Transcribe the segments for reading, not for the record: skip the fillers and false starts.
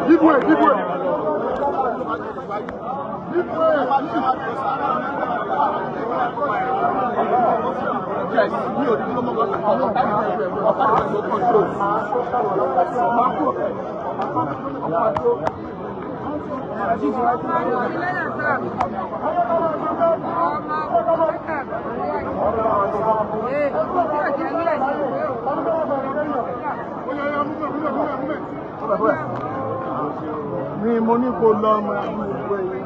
Give way, give way. Yes, you ni mo ní kó lọ ọmọ ìgbò yìí.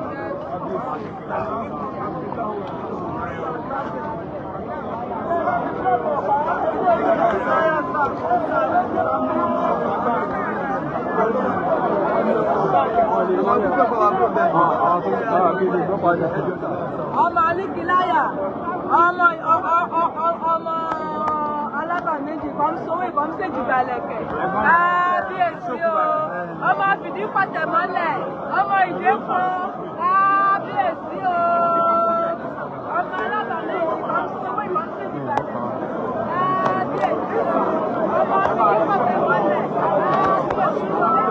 Ọmọ Alikilaya, ọmọ alábà méjì kan sówó ìbọn méjì balẹ̀kẹ̀. Kábíyèsí o, ọmọ fìdí pàtẹ́ mọ́lẹ̀, ọmọ ìdè fún kábíyèsí o. Ọmọ alábà méjì kan sówó ìbọn méjì balẹ̀kẹ̀. Kábíyèsí o, ọmọ fìdí pàtẹ́ mọ́lẹ̀, kábíyèsí o.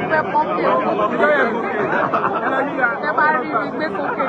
Fẹ́ pọ́ńpì ọ̀hún. Ẹ bá rí mi gbé sókè.